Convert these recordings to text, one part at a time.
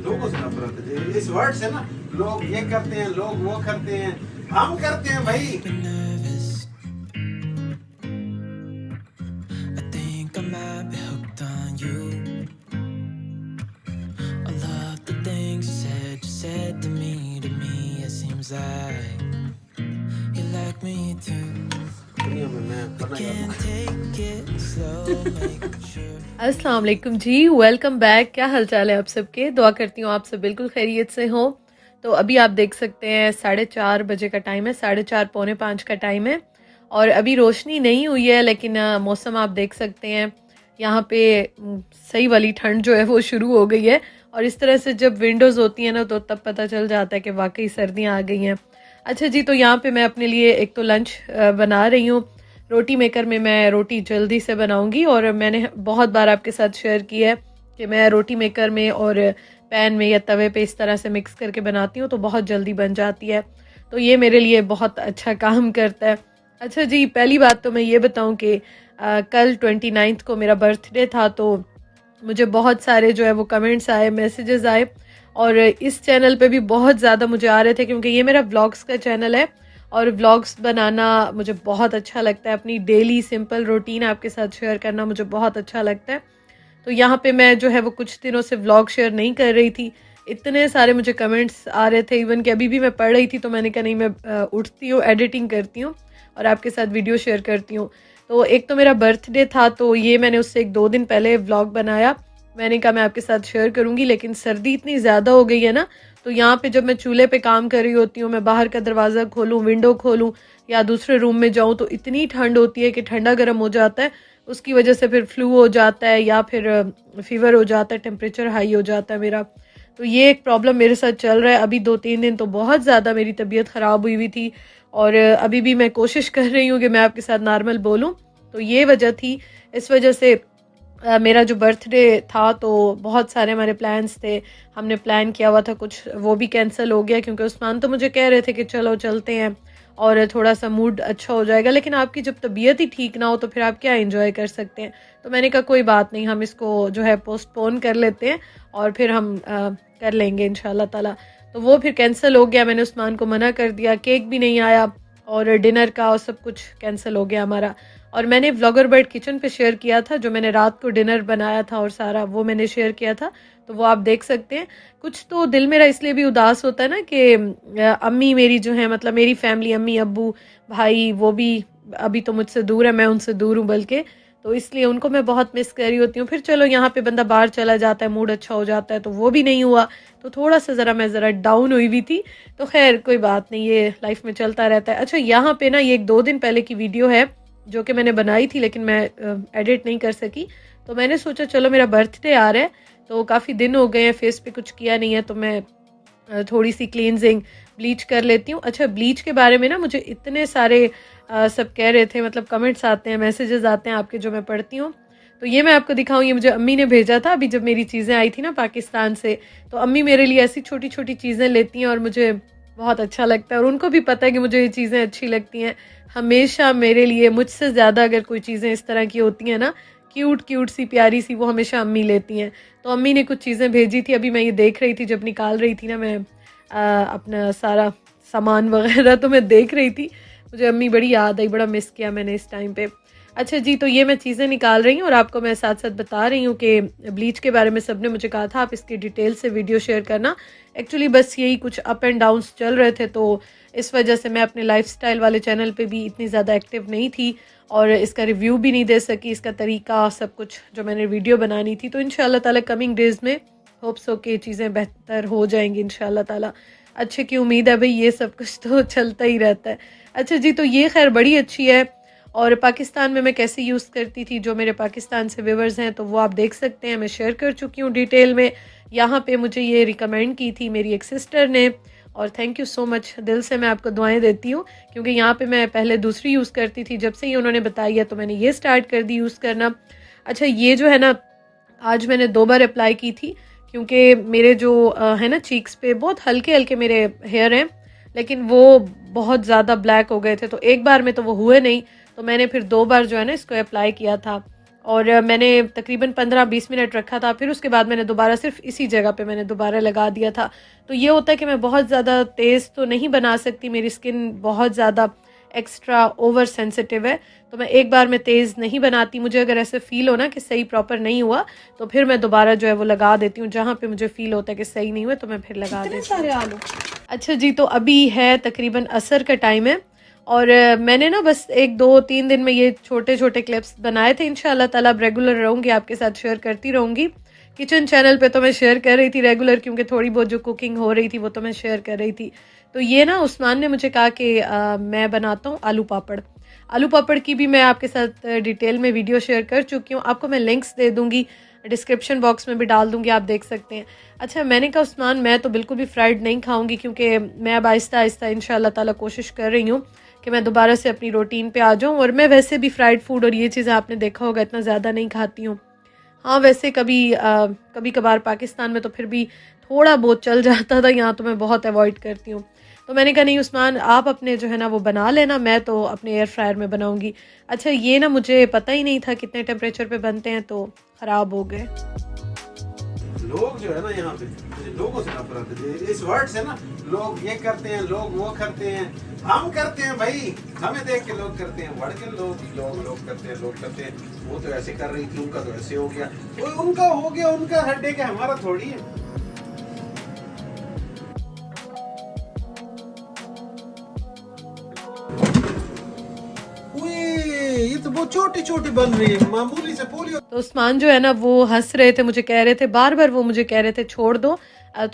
लोगों से नफरत है, इस वर्ड से ना। लोग ये करते हैं, लोग वो करते हैं, हम करते हैं भाई। I think I might be hooked on you. All of the things you said to me, it seems like you like me too. दुनिया में मैं We करना can take it slow, make sure. अस्सलाम वालेकुम जी, वेलकम बैक। क्या हाल चाल है आप सबके? दुआ करती हूँ आप सब बिल्कुल खैरियत से हो। तो अभी आप देख सकते हैं 4:30 बजे का टाइम है, 4:30 पौने 5 का टाइम है और अभी रोशनी नहीं हुई है, लेकिन मौसम आप देख सकते हैं यहाँ पे सही वाली ठंड जो है वो शुरू हो गई है। और इस तरह से जब विंडोज़ होती है ना तो तब पता चल जाता है कि वाकई सर्दियाँ आ गई हैं। अच्छा जी, तो यहाँ पे मैं अपने लिए एक तो लंच बना रही हूँ। रोटी मेकर में मैं रोटी जल्दी से बनाऊंगी और मैंने बहुत बार आपके साथ शेयर किया है कि मैं रोटी मेकर में और पैन में या तवे पे इस तरह से मिक्स करके बनाती हूँ तो बहुत जल्दी बन जाती है। तो ये मेरे लिए बहुत अच्छा काम करता है। अच्छा जी, पहली बात तो मैं ये बताऊँ कि कल 29 को मेरा बर्थडे था, तो मुझे बहुत सारे जो है वो कमेंट्स आए, मैसेजेस आए और इस चैनल पे भी बहुत ज़्यादा मुझे आ रहे थे क्योंकि ये मेरा व्लॉग्स का चैनल है और व्लॉग्स बनाना मुझे बहुत अच्छा लगता है। अपनी डेली सिंपल रूटीन आपके साथ शेयर करना मुझे बहुत अच्छा लगता है। तो यहाँ पे मैं जो है वो कुछ दिनों से व्लॉग शेयर नहीं कर रही थी। इतने सारे मुझे कमेंट्स आ रहे थे, इवन कि अभी भी मैं पढ़ रही थी तो मैंने कहा नहीं, मैं उठती हूँ, एडिटिंग करती हूँ और आपके साथ वीडियो शेयर करती हूँ। तो एक तो मेरा बर्थडे था तो ये मैंने उससे 1-2 दिन पहले व्लॉग बनाया। मैंने कहा मैं आपके साथ शेयर करूँगी, लेकिन सर्दी इतनी ज़्यादा हो गई है ना, तो यहाँ पे जब मैं चूल्हे पे काम कर रही होती हूँ, मैं बाहर का दरवाज़ा खोलूँ, विंडो खोलूँ या दूसरे रूम में जाऊँ तो इतनी ठंड होती है कि ठंडा गर्म हो जाता है। उसकी वजह से फिर फ्लू हो जाता है या फिर फीवर हो जाता है, टेम्परेचर हाई हो जाता है मेरा। तो ये एक प्रॉब्लम मेरे साथ चल रहा है। अभी 2-3 दिन तो बहुत ज़्यादा मेरी तबीयत ख़राब हुई हुई थी और अभी भी मैं कोशिश कर रही हूँ कि मैं आपके साथ नॉर्मल बोलूँ। तो ये वजह थी, इस वजह से मेरा जो बर्थडे था तो बहुत सारे हमारे प्लान्स थे। हमने प्लान किया हुआ था कुछ, वो भी कैंसिल हो गया क्योंकि उस्मान तो मुझे कह रहे थे कि चलो चलते हैं और थोड़ा सा मूड अच्छा हो जाएगा, लेकिन आपकी जब तबीयत ही ठीक ना हो तो फिर आप क्या एंजॉय कर सकते हैं। तो मैंने कहा कोई बात नहीं, हम इसको जो है पोस्टपोन कर लेते हैं और फिर हम कर लेंगे इंशाल्लाह ताला। तो वो फिर कैंसिल हो गया, मैंने उस्मान को मना कर दिया, केक भी नहीं आया और डिनर का और सब कुछ कैंसिल हो गया हमारा। और मैंने व्लॉगर बर्ड किचन पे शेयर किया था, जो मैंने रात को डिनर बनाया था और सारा वो मैंने शेयर किया था, तो वो आप देख सकते हैं। कुछ तो दिल मेरा इसलिए भी उदास होता है ना कि अम्मी मेरी जो है, मतलब मेरी फैमिली, अम्मी अब्बू भाई, वो भी अभी तो मुझसे दूर है, मैं उनसे दूर हूँ बल्कि, तो इसलिए उनको मैं बहुत मिस कर रही होती हूँ। फिर चलो यहाँ पे बंदा बाहर चला जाता है, मूड अच्छा हो जाता है, तो वो भी नहीं हुआ। तो थोड़ा सा मैं ज़रा डाउन हुई हुई थी। तो खैर कोई बात नहीं, ये लाइफ में चलता रहता है। अच्छा, यहाँ पे ना ये 1-2 दिन पहले की वीडियो है जो कि मैंने बनाई थी, लेकिन मैं एडिट नहीं कर सकी। तो मैंने सोचा चलो मेरा बर्थडे आ रहा है, तो काफ़ी दिन हो गए हैं, फेस पे कुछ किया नहीं है, तो मैं थोड़ी सी क्लींजिंग ब्लीच कर लेती हूँ। अच्छा, ब्लीच के बारे में ना मुझे इतने सारे सब कह रहे थे, मतलब कमेंट्स आते हैं, मैसेजेस आते हैं आपके जो मैं पढ़ती हूँ। तो ये मैं आपको दिखाऊँ, ये मुझे अम्मी ने भेजा था अभी जब मेरी चीज़ें आई थी ना पाकिस्तान से। तो अम्मी मेरे लिए ऐसी छोटी छोटी चीज़ें लेती हैं और मुझे बहुत अच्छा लगता है और उनको भी पता है कि मुझे ये चीज़ें अच्छी लगती हैं। हमेशा मेरे लिए, मुझसे ज़्यादा अगर कोई चीज़ें इस तरह की होती हैं ना, क्यूट क्यूट सी प्यारी सी, वो हमेशा अम्मी लेती हैं। तो अम्मी ने कुछ चीज़ें भेजी थी, अभी मैं ये देख रही थी, जब निकाल रही थी ना मैं अपना सारा सामान वगैरह, तो मैं देख रही थी, मुझे अम्मी बड़ी याद आई, बड़ा मिस किया मैंने इस टाइम पे। अच्छा जी, तो ये मैं चीज़ें निकाल रही हूँ और आपको मैं साथ साथ बता रही हूँ कि ब्लीच के बारे में सब ने मुझे कहा था आप इसकी डिटेल से वीडियो शेयर करना। एक्चुअली बस यही कुछ अप एंड डाउन्स चल रहे थे, तो इस वजह से मैं अपने लाइफस्टाइल वाले चैनल पे भी इतनी ज़्यादा एक्टिव नहीं थी और इसका रिव्यू भी नहीं दे सकी, इसका तरीका सब कुछ जो मैंने वीडियो बनानी थी। तो इंशाल्लाह ताला कमिंग डेज़ में होप्स हो कि चीज़ें बेहतर हो जाएंगी इंशाल्लाह ताला। अच्छे की उम्मीद है भाई, ये सब कुछ तो चलता ही रहता है। अच्छा जी, तो ये खैर बड़ी अच्छी है और पाकिस्तान में मैं कैसे यूज़ करती थी, जो मेरे पाकिस्तान से व्यूवर्स हैं तो वो आप देख सकते हैं, मैं शेयर कर चुकी हूँ डिटेल में। यहाँ पे मुझे ये रिकमेंड की थी मेरी एक सिस्टर ने और थैंक यू सो मच, दिल से मैं आपको दुआएं देती हूँ, क्योंकि यहाँ पे मैं पहले दूसरी यूज़ करती थी, जब से ही उन्होंने बताई है तो मैंने ये स्टार्ट कर दी यूज़ करना। अच्छा, ये जो है ना, आज मैंने 2 बार अप्लाई की थी क्योंकि मेरे जो है ना चीक्स पे बहुत हल्के हल्के मेरे हेयर हैं, लेकिन वो बहुत ज़्यादा ब्लैक हो गए थे, तो एक बार में तो वो हुए नहीं, तो मैंने फिर 2 बार जो है ना इसको अप्लाई किया था और मैंने तकरीबन 15-20 मिनट रखा था, फिर उसके बाद मैंने दोबारा सिर्फ इसी जगह पे मैंने दोबारा लगा दिया था। तो ये होता है कि मैं बहुत ज़्यादा तेज़ तो नहीं बना सकती, मेरी स्किन बहुत ज़्यादा एक्स्ट्रा ओवर सेंसिटिव है, तो मैं एक बार में तेज़ नहीं बनाती। मुझे अगर ऐसे फ़ील हो ना कि सही प्रॉपर नहीं हुआ तो फिर मैं दोबारा जो है वो लगा देती हूँ, जहाँ पे मुझे फ़ील होता है कि सही नहीं हुआ तो मैं फिर लगा देती हूँ। सारे आलू। अच्छा जी, तो अभी है तकरीबन असर का टाइम है और मैंने ना बस 1-2-3 दिन में ये छोटे छोटे क्लिप्स बनाए थे। इंशाल्लाह ताला अब रेगुलर रहूँगी, आपके साथ शेयर करती रहूँगी। किचन चैनल पे तो मैं शेयर कर रही थी रेगुलर, क्योंकि थोड़ी बहुत जो कुकिंग हो रही थी वो तो मैं शेयर कर रही थी। तो ये ना उस्मान ने मुझे कहा कि मैं बनाता हूँ आलू पापड़। आलू पापड़ की भी मैं आपके साथ डिटेल में वीडियो शेयर कर चुकी हूँ, आपको मैं लिंक्स दे दूँगी, डिस्क्रिप्शन बॉक्स में भी डाल दूँगी, आप देख सकते हैं। अच्छा, मैंने कहा उस्मान मैं तो बिल्कुल भी फ्राइड नहीं खाऊँगी, क्योंकि मैं अब आहिस्ता आहिस्ता इंशाल्लाह ताला कोशिश कर रही हूँ कि मैं दोबारा से अपनी रूटीन पे आ जाऊँ। और मैं वैसे भी फ्राइड फूड और ये चीज़ें आपने देखा होगा इतना ज़्यादा नहीं खाती हूँ। हाँ, वैसे कभी कभार पाकिस्तान में तो फिर भी थोड़ा बहुत चल जाता था, यहाँ तो मैं बहुत अवॉइड करती हूँ। तो मैंने कहा नहीं उस्मान, आप अपने जो है ना वो बना लेना, मैं तो अपने एयर फ्रायर में बनाऊँगी। अच्छा, ये ना मुझे पता ही नहीं था कितने टेम्परेचर पे बनते हैं, तो ख़राब हो गए। लोग जो है ना यहाँ पे मुझे लोगों से नफरत है, इस वर्ड से ना, लोग ये करते हैं, लोग वो करते हैं, हम करते हैं भाई, हमें देख के लोग करते हैं, बढ़ के लोग करते हैं, लोग करते हैं। वो तो ऐसे कर रही थी, उनका तो ऐसे हो गया, तो उनका हो गया, उनका हड्डे के हमारा थोड़ी है। ये तो बहुत छोटी छोटी बन रही है, मामूली से पोलियो। तो उस्मान जो है ना वो हंस रहे थे, मुझे कह रहे थे बार बार, वो मुझे कह रहे थे छोड़ दो,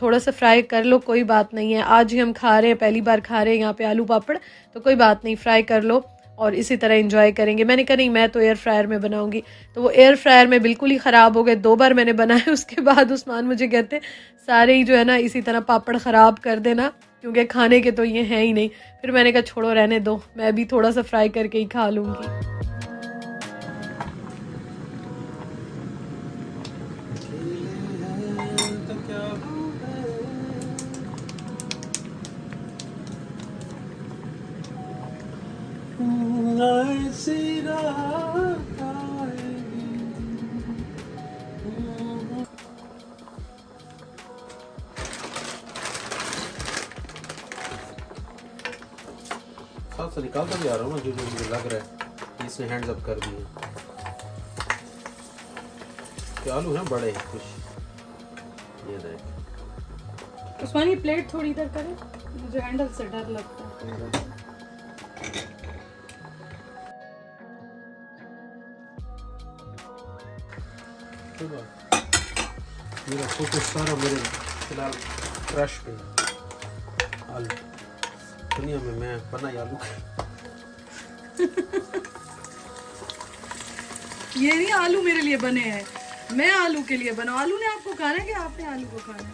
थोड़ा सा फ्राई कर लो, कोई बात नहीं है, आज ही हम खा रहे हैं, पहली बार खा रहे हैं यहाँ पे आलू पापड़, तो कोई बात नहीं, फ्राई कर लो और इसी तरह एंजॉय करेंगे। मैंने कहा नहीं, मैं तो एयर फ्रायर में बनाऊंगी। तो वो एयर फ्रायर में बिल्कुल ही ख़राब हो गए, 2 बार मैंने बनाए। उसके बाद उस्मान मुझे कहते सारे ही जो है ना इसी तरह पापड़ ख़राब कर देना, क्योंकि खाने के तो ये हैं ही नहीं। फिर मैंने कहा छोड़ो, रहने दो, मैं भी थोड़ा सा फ्राई करके ही खा लूँगी। साथ से निकालता भी आ रहा हूँ ना, जो जो मुझे लग रहा है कि इसने हैंड्स अप कर दिए। कि आलू हैं बड़े कुछ, ये देख। उस्मान ये प्लेट थोड़ी इधर करें, मुझे हैंडल से डर लगता है। मेरा फोकस सारा मेरे फिलहाल क्रश पे आलू। दुनिया में मैं बना ही आलू ये नहीं आलू मेरे लिए बने हैं, मैं आलू के लिए बना। आलू ने आपको खाना है कि आपने आलू को खाना है?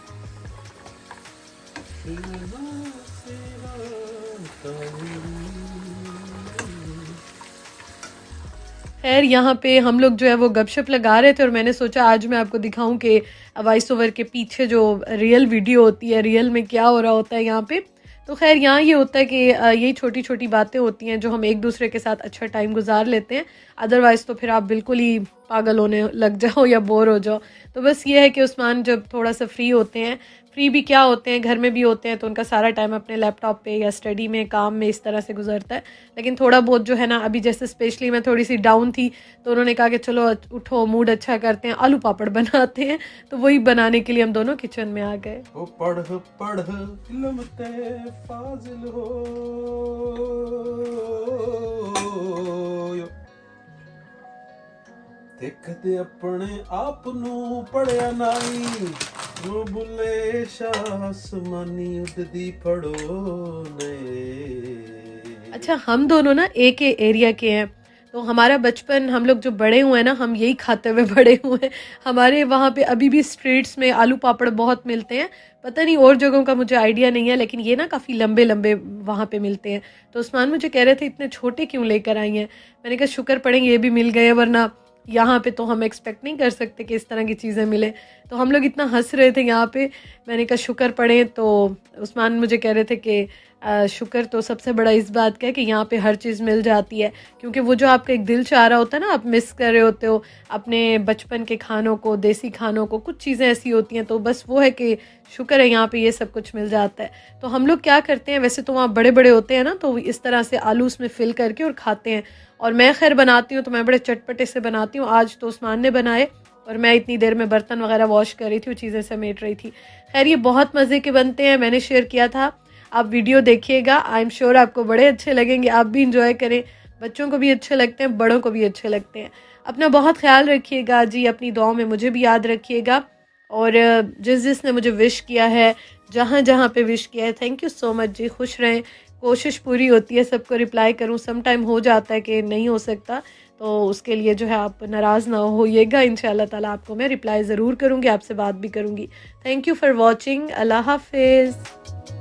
खैर, यहाँ पे हम लोग जो है वो गपशप लगा रहे थे और मैंने सोचा आज मैं आपको दिखाऊं कि वॉइस ओवर के पीछे जो रियल वीडियो होती है, रियल में क्या हो रहा होता है यहाँ पे। तो खैर यहाँ ये होता है कि यही छोटी छोटी बातें होती हैं जो हम एक दूसरे के साथ अच्छा टाइम गुजार लेते हैं, अदरवाइज़ तो फिर आप बिल्कुल ही पागल होने लग जाओ या बोर हो जाओ। तो बस ये है कि उस्मान जब थोड़ा सा फ्री होते हैं, फ्री भी क्या होते हैं, घर में भी होते हैं, तो उनका सारा टाइम अपने लैपटॉप पे या स्टडी में, काम में इस तरह से गुजरता है। लेकिन थोड़ा बहुत जो है ना, अभी जैसे स्पेशली मैं थोड़ी सी डाउन थी तो उन्होंने कहा कि चलो उठो, मूड अच्छा करते हैं, आलू पापड़ बनाते हैं। तो वही बनाने के लिए हम दोनों किचन में आ गए। ओ पढ़ पढ़ इल्म ते फाजिल हो, देखते अपने आप नू पढ़िया नाई, वो बुले शाह आसमानी उड़दी पढ़ो ने। अच्छा, हम दोनों ना एक ही एरिया के हैं, तो हमारा बचपन, हम लोग जो बड़े हुए हैं ना, हम यही खाते हुए बड़े हुए हैं। हमारे वहाँ पे अभी भी स्ट्रीट्स में आलू पापड़ बहुत मिलते हैं, पता नहीं और जगहों का मुझे आइडिया नहीं है, लेकिन ये ना काफ़ी लंबे लंबे वहाँ पे मिलते हैं। तो उस्मान मुझे कह रहे थे इतने छोटे क्यों लेकर आई हैं, मैंने कहा शुक्र पड़ेंगे ये भी मिल गए, वरना यहाँ पे तो हम एक्सपेक्ट नहीं कर सकते कि इस तरह की चीज़ें मिले। तो हम लोग इतना हंस रहे थे यहाँ पे, मैंने कहा शुक्र पढ़ें। तो उस्मान मुझे कह रहे थे कि शुक्र तो सबसे बड़ा इस बात का है कि यहाँ पे हर चीज़ मिल जाती है, क्योंकि वो जो आपका एक दिल चाह रहा होता है ना, आप मिस कर रहे होते हो अपने बचपन के खानों को, देसी खानों को, कुछ चीज़ें ऐसी होती हैं, तो बस वो है कि शुक्र है यहाँ पे ये सब कुछ मिल जाता है। तो हम लोग क्या करते हैं, वैसे तो वहाँ बड़े बड़े होते हैं ना, तो इस तरह से आलू उसमें फिल करके और खाते हैं। और मैं खैर बनाती हूँ तो मैं बड़े चटपटे से बनाती हूँ। आज तो उस्मान ने बनाए और मैं इतनी देर में बर्तन वगैरह वॉश कर रही थी, वो चीज़ें समेट रही थी। खैर ये बहुत मज़े के बनते हैं, मैंने शेयर किया था, आप वीडियो देखिएगा, आई एम श्योर आपको बड़े अच्छे लगेंगे, आप भी इंजॉय करें, बच्चों को भी अच्छे लगते हैं, बड़ों को भी अच्छे लगते हैं। अपना बहुत ख्याल रखिएगा जी, अपनी दुआओं में मुझे भी याद रखिएगा। और जिस जिसने मुझे विश किया है, जहाँ जहाँ पे विश किया है, थैंक यू सो मच जी। खुश रहें, कोशिश पूरी होती है सबको रिप्लाई करूँ, सम टाइम हो जाता है कि नहीं हो सकता, तो उसके लिए जो है आप नाराज़ ना होइएगा, इंशाल्लाह ताला आपको मैं रिप्लाई ज़रूर करूँगी, आपसे बात भी करूँगी। थैंक यू फॉर वॉचिंग, अल्लाह हाफिज़।